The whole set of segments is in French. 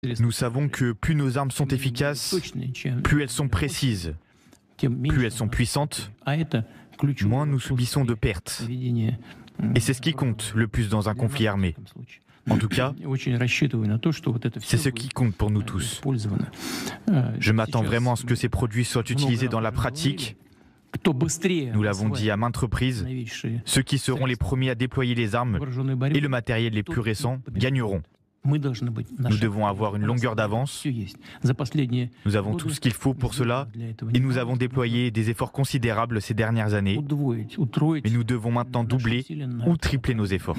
Nous savons que plus nos armes sont efficaces, plus elles sont précises, plus elles sont puissantes, moins nous subissons de pertes. Et c'est ce qui compte le plus dans un conflit armé. En tout cas, c'est ce qui compte pour nous tous. Je m'attends vraiment à ce que ces produits soient utilisés dans la pratique. Nous l'avons dit à maintes reprises, ceux qui seront les premiers à déployer les armes et le matériel les plus récents gagneront. Nous devons avoir une longueur d'avance. Nous avons tout ce qu'il faut pour cela et nous avons déployé des efforts considérables ces dernières années. Mais nous devons maintenant doubler ou tripler nos efforts.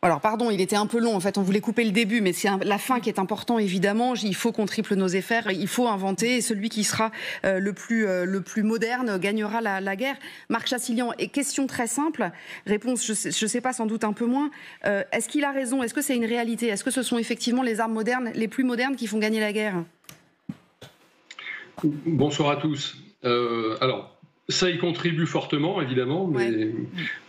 Alors pardon, il était un peu long, en fait on voulait couper le début, mais c'est la fin qui est important évidemment. Il faut qu'on triple nos efforts, il faut inventer, et celui qui sera le plus moderne gagnera la guerre. Marc Chassilian, et question très simple, réponse je sais pas, sans doute un peu moins. Est-ce qu'il a raison? Est-ce que c'est une réalité? Est-ce que ce sont effectivement les armes modernes, les plus modernes, qui font gagner la guerre? Bonsoir à tous. Alors, ça y contribue fortement, évidemment, mais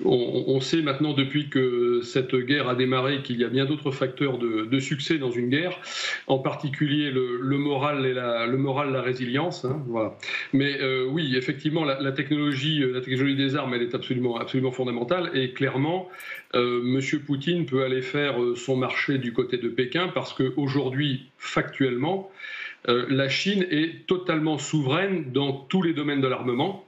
on sait maintenant, depuis que cette guerre a démarré, qu'il y a bien d'autres facteurs de succès dans une guerre, en particulier le moral et la résilience. Hein, voilà. Mais oui, effectivement, la technologie des armes, elle est absolument fondamentale, et clairement, M. Poutine peut aller faire son marché du côté de Pékin, parce qu'aujourd'hui, factuellement, la Chine est totalement souveraine dans tous les domaines de l'armement,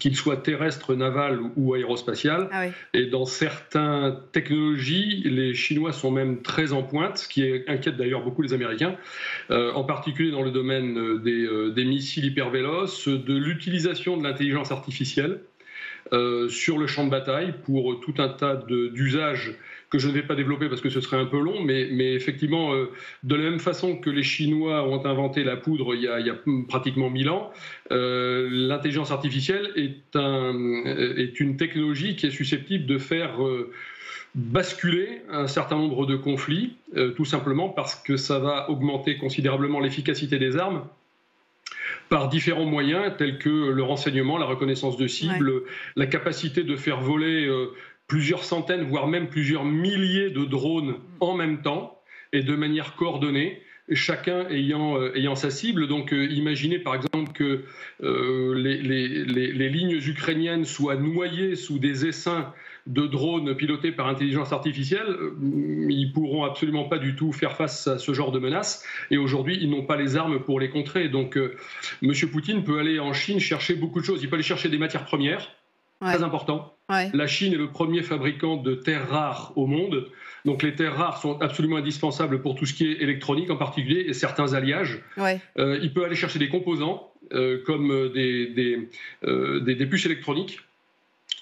qu'il soit terrestre, naval ou aérospatial. Ah oui. Et dans certaines technologies, les Chinois sont même très en pointe, ce qui inquiète d'ailleurs beaucoup les Américains, en particulier dans le domaine des missiles hypervéloces, de l'utilisation de l'intelligence artificielle sur le champ de bataille pour tout un tas d'usages que je ne vais pas développer parce que ce serait un peu long, mais effectivement, de la même façon que les Chinois ont inventé la poudre il y a pratiquement 1000 ans, l'intelligence artificielle est une technologie qui est susceptible de faire basculer un certain nombre de conflits, tout simplement parce que ça va augmenter considérablement l'efficacité des armes par différents moyens tels que le renseignement, la reconnaissance de cibles, la capacité de faire voler plusieurs centaines, voire même plusieurs milliers de drones en même temps et de manière coordonnée, chacun ayant sa cible. Donc imaginez par exemple que les lignes ukrainiennes soient noyées sous des essaims de drones pilotés par intelligence artificielle. Ils pourront absolument pas du tout faire face à ce genre de menaces, et aujourd'hui ils n'ont pas les armes pour les contrer. Donc M. Poutine peut aller en Chine chercher beaucoup de choses. Il peut aller chercher des matières premières, très important. La Chine est le premier fabricant de terres rares au monde. Donc les terres rares sont absolument indispensables pour tout ce qui est électronique en particulier, et certains alliages. Il peut aller chercher des composants comme des puces électroniques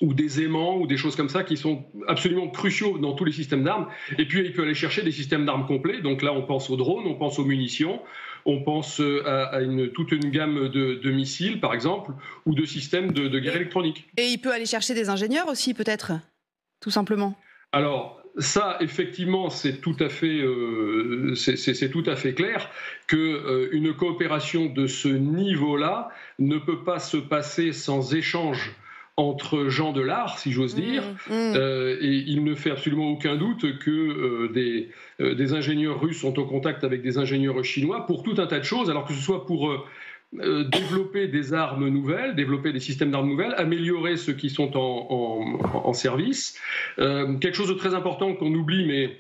ou des aimants ou des choses comme ça qui sont absolument cruciaux dans tous les systèmes d'armes. Et puis il peut aller chercher des systèmes d'armes complets. Donc là on pense aux drones, on pense aux munitions, on pense à toute une gamme de missiles par exemple, ou de systèmes de guerre électronique. Et il peut aller chercher des ingénieurs aussi peut-être, tout simplement. Alors ça, effectivement, c'est tout à fait clair qu'une coopération de ce niveau-là ne peut pas se passer sans échange entre gens de l'art, si j'ose dire, et il ne fait absolument aucun doute que des ingénieurs russes sont au contact avec des ingénieurs chinois pour tout un tas de choses, alors que ce soit pour développer des armes nouvelles, développer des systèmes d'armes nouvelles, améliorer ceux qui sont en service. Quelque chose de très important qu'on oublie, mais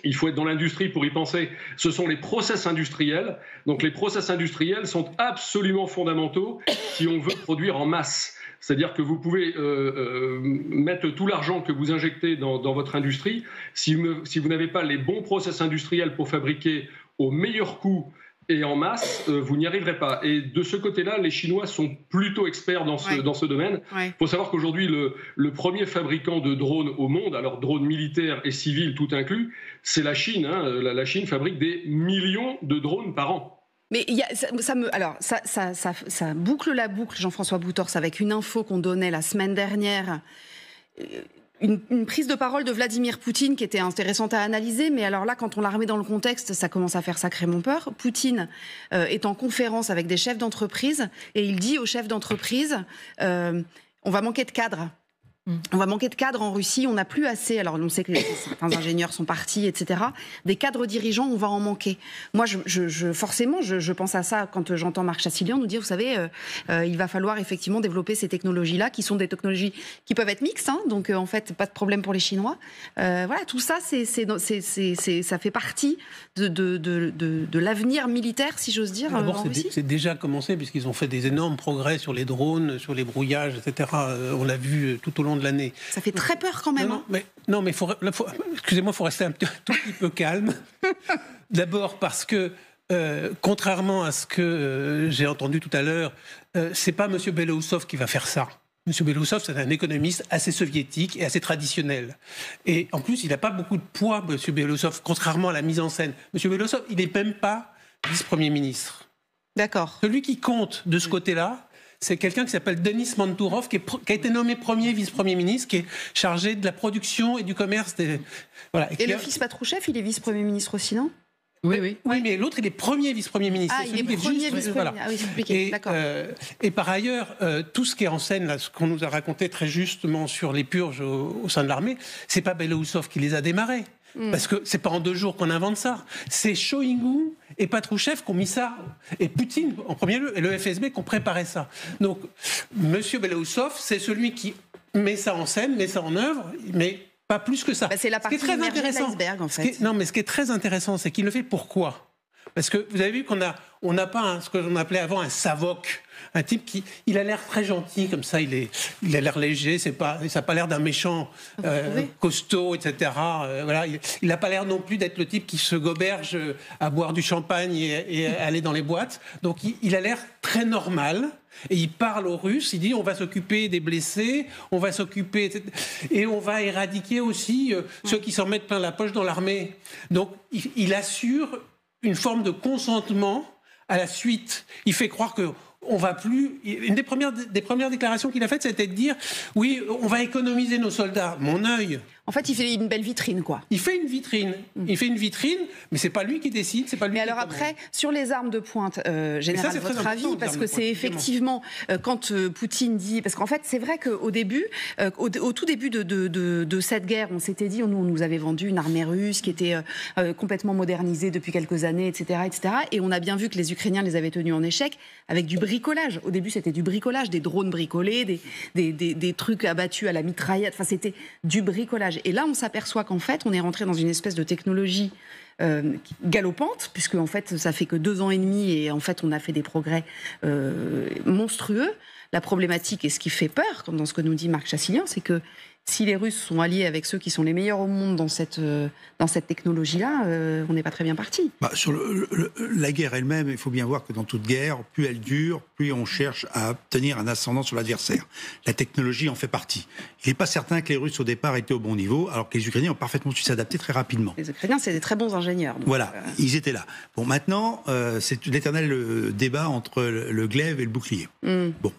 il faut être dans l'industrie pour y penser, ce sont les process industriels. Donc les process industriels sont absolument fondamentaux si on veut produire en masse. C'est-à-dire que vous pouvez mettre tout l'argent que vous injectez dans votre industrie. Si vous n'avez pas les bons process industriels pour fabriquer au meilleur coût et en masse, vous n'y arriverez pas. Et de ce côté-là, les Chinois sont plutôt experts dans ce domaine. Il faut savoir qu'aujourd'hui, le premier fabricant de drones au monde, alors drones militaires et civils tout inclus, c'est la Chine. Hein. La Chine fabrique des millions de drones par an. Mais ça boucle la boucle, Jean-François Boutors, avec une info qu'on donnait la semaine dernière. Une prise de parole de Vladimir Poutine qui était intéressante à analyser, mais alors là, quand on la remet dans le contexte, ça commence à faire sacrément peur. Poutine est en conférence avec des chefs d'entreprise et il dit aux chefs d'entreprise on va manquer de cadres. On va manquer de cadres en Russie, on n'a plus assez, alors on sait que certains ingénieurs sont partis, etc. Des cadres dirigeants, on va en manquer. Moi, forcément, je pense à ça quand j'entends Marc Chassilian nous dire, vous savez, il va falloir effectivement développer ces technologies-là, qui sont des technologies qui peuvent être mixtes, hein, donc en fait, pas de problème pour les Chinois. Voilà, tout ça, ça fait partie de l'avenir militaire, si j'ose dire. D'abord, c'est déjà commencé, puisqu'ils ont fait des énormes progrès sur les drones, sur les brouillages, etc. On l'a vu tout au long de l'année. Ça fait très peur quand même. Non, mais excusez-moi, il faut rester un tout petit peu calme. D'abord parce que, contrairement à ce que j'ai entendu tout à l'heure, c'est pas M. Belousov qui va faire ça. M. Belousov, c'est un économiste assez soviétique et assez traditionnel. Et en plus, il n'a pas beaucoup de poids, M. Belousov, contrairement à la mise en scène. M. Belousov, il n'est même pas vice-premier ministre. D'accord. Celui qui compte de ce côté-là, c'est quelqu'un qui s'appelle Denis Mantourov, qui a été nommé premier vice-premier ministre, qui est chargé de la production et du commerce. Voilà. Et le fils Patrouchev, il est vice-premier ministre aussi, non ? Oui, mais l'autre, il est premier vice-premier ministre. Ah, il est premier vice-premier. Voilà. Ah oui, c'est compliqué. D'accord. Et par ailleurs, tout ce qui est en scène, là, ce qu'on nous a raconté très justement sur les purges au sein de l'armée, c'est pas Belousov qui les a démarrés. Parce que c'est pas en 2 jours qu'on invente ça. C'est Shoigu et Patrouchev qui ont mis ça, et Poutine en premier lieu, et le FSB qui ont préparé ça. Donc, Monsieur Belousov, c'est celui qui met ça en scène, met ça en œuvre, mais pas plus que ça. C'est la partie immergée de l'iceberg, en fait. Ce qui est très intéressant, c'est qu'il le fait pourquoi ? Parce que vous avez vu qu'on n'a pas ce que l'on appelait avant un savok, un type il a l'air très gentil comme ça, il a l'air léger, ça n'a pas l'air d'un méchant costaud, etc. Voilà, il n'a pas l'air non plus d'être le type qui se goberge à boire du champagne et aller dans les boîtes. Donc il a l'air très normal. Et il parle aux Russes, il dit on va s'occuper des blessés, on va s'occuper, etc. Et on va éradiquer aussi ceux qui s'en mettent plein la poche dans l'armée. Donc il assure une forme de consentement à la suite. Il fait croire que on va plus. Une des premières déclarations qu'il a faites, c'était de dire oui, on va économiser nos soldats. Mon œil. En fait, il fait une belle vitrine, quoi. Il fait une vitrine. Il fait une vitrine, mais c'est pas lui qui décide, c'est pas lui. Mais alors après, sur les armes de pointe, général, votre avis, parce que c'est effectivement quand Poutine dit, parce qu'en fait, c'est vrai qu'au début, au tout début de cette guerre, on s'était dit, on nous avait vendu une armée russe qui était complètement modernisée depuis quelques années, etc., etc. Et on a bien vu que les Ukrainiens les avaient tenus en échec avec du bricolage. Au début, c'était du bricolage, des drones bricolés, des trucs abattus à la mitraillette. Enfin, c'était du bricolage. Et là, on s'aperçoit qu'en fait, on est rentré dans une espèce de technologie galopante, puisque en fait, ça fait que 2 ans et demi et en fait, on a fait des progrès monstrueux. La problématique et ce qui fait peur, comme dans ce que nous dit Marc Chassilian, c'est que si les Russes sont alliés avec ceux qui sont les meilleurs au monde dans cette technologie-là, on n'est pas très bien parti. Sur la guerre elle-même, il faut bien voir que dans toute guerre, plus elle dure, plus on cherche à obtenir un ascendant sur l'adversaire. La technologie en fait partie. Il n'est pas certain que les Russes au départ étaient au bon niveau, alors que les Ukrainiens ont parfaitement su s'adapter très rapidement. Les Ukrainiens, c'est des très bons ingénieurs. Donc voilà, ils étaient là. Bon, maintenant, c'est l'éternel débat entre le glaive et le bouclier. Bon,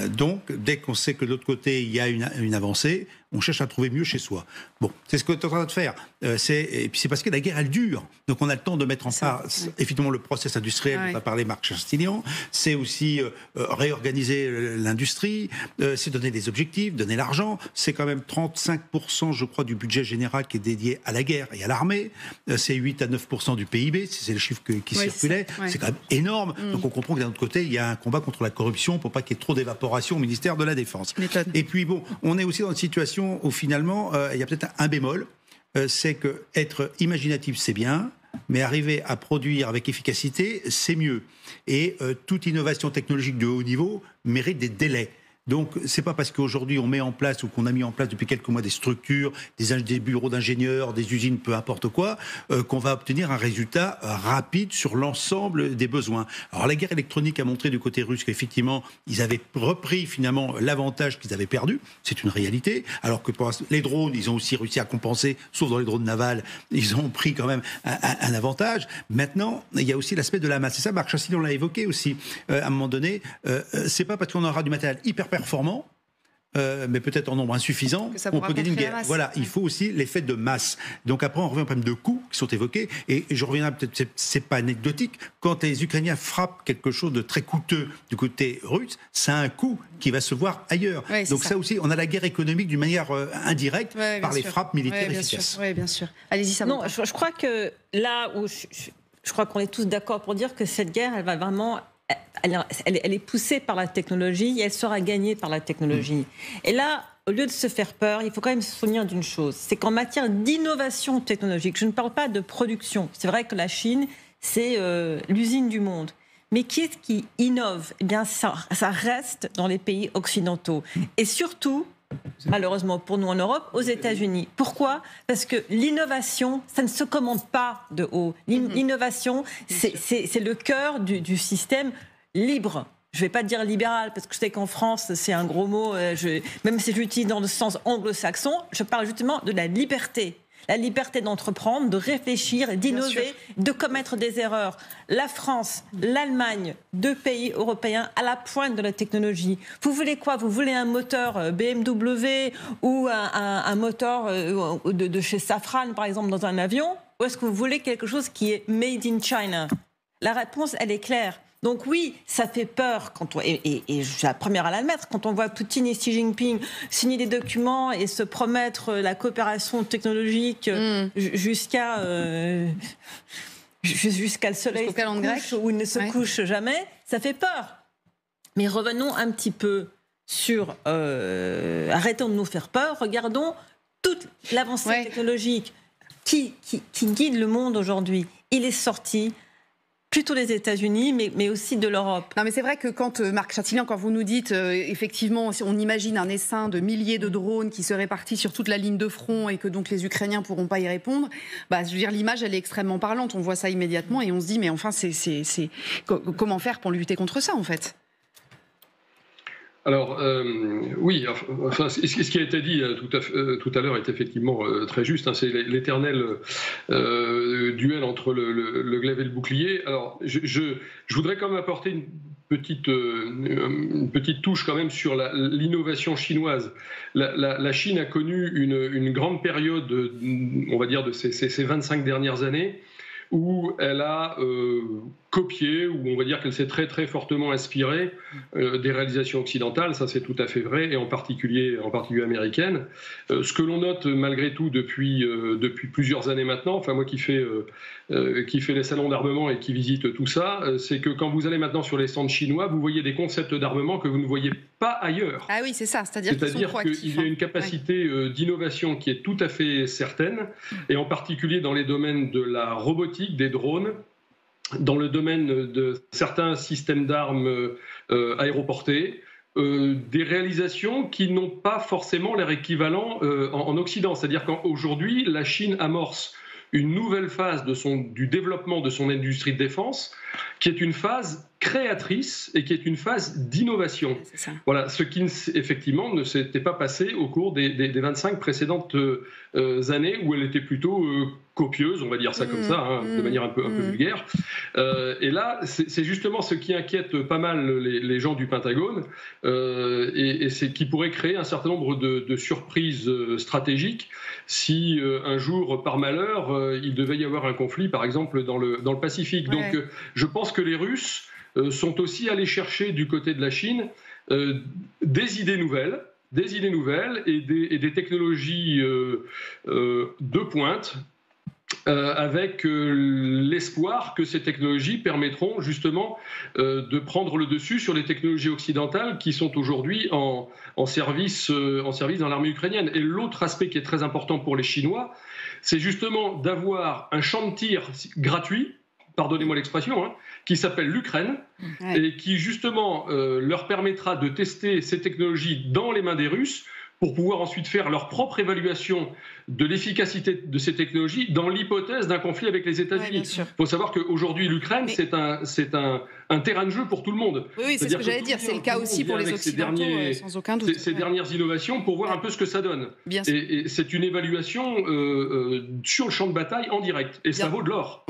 donc, dès qu'on sait que de l'autre côté, il y a une avancée, on cherche à trouver mieux chez soi. Bon, c'est ce qu'on est en train de faire. Et puis c'est parce que la guerre, elle dure. Donc on a le temps de mettre en place, effectivement, le process industriel, dont a parlé Marc Chassilian. C'est aussi réorganiser l'industrie, c'est donner des objectifs, donner l'argent. C'est quand même 35%, je crois, du budget général qui est dédié à la guerre et à l'armée. C'est 8 à 9% du PIB, c'est le chiffre qui circulait. C'est quand même énorme. Donc on comprend que d'un autre côté, il y a un combat contre la corruption pour pas qu'il y ait trop d'évaporation au ministère de la Défense. Et puis bon, on est aussi dans une situation où finalement, il y a peut-être un bémol, c'est que être imaginatif, c'est bien, mais arriver à produire avec efficacité, c'est mieux. Et toute innovation technologique de haut niveau mérite des délais. Donc, c'est pas parce qu'aujourd'hui on met en place ou qu'on a mis en place depuis quelques mois des structures, des bureaux d'ingénieurs, des usines, peu importe quoi, qu'on va obtenir un résultat rapide sur l'ensemble des besoins. Alors, la guerre électronique a montré du côté russe qu'effectivement, ils avaient repris finalement l'avantage qu'ils avaient perdu. C'est une réalité. Alors que pour les drones, ils ont aussi réussi à compenser, sauf dans les drones navals, ils ont pris quand même un avantage. Maintenant, il y a aussi l'aspect de la masse. Et ça, Marc Chassilian l'a évoqué aussi à un moment donné. C'est pas parce qu'on aura du matériel hyper performant, mais peut-être en nombre insuffisant, on peut gagner une guerre. Voilà, il faut aussi l'effet de masse. Donc après, on revient au problème de coût, qui sont évoqués. Et je reviendrai peut-être, c'est pas anecdotique, quand les Ukrainiens frappent quelque chose de très coûteux du côté russe, ça a un coût qui va se voir ailleurs. Donc ça aussi, on a la guerre économique d'une manière indirecte par les frappes militaires efficaces. Oui, bien sûr. Allez-y, ça. Non, je crois que là où je crois qu'on est tous d'accord pour dire que cette guerre, elle va vraiment... Elle est poussée par la technologie et elle sera gagnée par la technologie. Et là, au lieu de se faire peur, il faut quand même se souvenir d'une chose, c'est qu'en matière d'innovation technologique, je ne parle pas de production, c'est vrai que la Chine, c'est l'usine du monde. Mais qui est-ce qui innove? Eh bien, ça reste dans les pays occidentaux. Et surtout, malheureusement pour nous en Europe, aux États-Unis. Pourquoi? Parce que l'innovation, ça ne se commande pas de haut. L'innovation, c'est le cœur du système libre. Je ne vais pas dire libéral, parce que je sais qu'en France, c'est un gros mot, même si j'utilise dans le sens anglo-saxon, je parle justement de la liberté. La liberté d'entreprendre, de réfléchir, d'innover, de commettre des erreurs. La France, l'Allemagne, 2 pays européens à la pointe de la technologie. Vous voulez quoi? Vous voulez un moteur BMW ou un moteur de chez Safran, par exemple, dans un avion? Ou est-ce que vous voulez quelque chose qui est made in China? La réponse, elle est claire. Donc oui, ça fait peur, et je suis la première à l'admettre, quand on voit Poutine et Xi Jinping signer des documents et se promettre la coopération technologique jusqu'à le soleil se couche ou il ne se couche jamais, ça fait peur. Mais revenons un petit peu sur... arrêtons de nous faire peur, regardons toute l'avancée technologique qui guide le monde aujourd'hui. Il est sorti... plutôt les États-Unis, mais aussi de l'Europe. Non, mais c'est vrai que quand, Marc Chatillon, quand vous nous dites, effectivement, on imagine un essaim de milliers de drones qui se répartissent sur toute la ligne de front et que donc les Ukrainiens ne pourront pas y répondre, je veux dire, l'image, elle est extrêmement parlante. On voit ça immédiatement et on se dit, mais enfin, comment faire pour lutter contre ça, en fait? Alors, oui, enfin, ce qui a été dit tout à l'heure est effectivement très juste. Hein, c'est l'éternel duel entre le glaive et le bouclier. Alors, je voudrais quand même apporter une petite touche quand même sur l'innovation chinoise. La Chine a connu une grande période, on va dire, de ces 25 dernières années, où elle a copié, ou on va dire qu'elle s'est très très fortement inspirée des réalisations occidentales, ça c'est tout à fait vrai, et en particulier américaines. Ce que l'on note malgré tout depuis plusieurs années maintenant, enfin moi qui fais les salons d'armement et qui visite tout ça, c'est que quand vous allez maintenant sur les stands chinois, vous voyez des concepts d'armement que vous ne voyez pas ailleurs. Ah oui, c'est ça, c'est-à-dire qu'il y a une capacité d'innovation qui est tout à fait certaine, et en particulier dans les domaines de la robotique, des drones, dans le domaine de certains systèmes d'armes aéroportés, des réalisations qui n'ont pas forcément leur équivalent en Occident. C'est-à-dire qu'aujourd'hui, la Chine amorce une nouvelle phase du développement de son industrie de défense, qui est une phase créatrice et qui est une phase d'innovation. Voilà, ce qui effectivement ne s'était pas passé au cours des 25 précédentes années, où elle était plutôt copieuse, on va dire ça comme ça, de manière un peu vulgaire. Et là, c'est justement ce qui inquiète pas mal les gens du Pentagone, et c'est qui pourrait créer un certain nombre de surprises stratégiques si un jour, par malheur, il devait y avoir un conflit, par exemple, dans le Pacifique. Donc, je pense que les Russes sont aussi allés chercher du côté de la Chine des idées nouvelles et des technologies de pointe, avec l'espoir que ces technologies permettront justement de prendre le dessus sur les technologies occidentales qui sont aujourd'hui en service dans l'armée ukrainienne. Et l'autre aspect qui est très important pour les Chinois, c'est justement d'avoir un champ de tir gratuit, pardonnez-moi l'expression, qui s'appelle l'Ukraine, et qui justement leur permettra de tester ces technologies dans les mains des Russes pour pouvoir ensuite faire leur propre évaluation de l'efficacité de ces technologies dans l'hypothèse d'un conflit avec les États-Unis. Il faut savoir qu'aujourd'hui, l'Ukraine, c'est un terrain de jeu pour tout le monde. Oui, c'est ce que j'allais dire. C'est le cas aussi pour les Occidentaux, sans aucun doute. Ces dernières innovations pour voir un peu ce que ça donne. Et c'est une évaluation sur le champ de bataille en direct. Et ça vaut de l'or.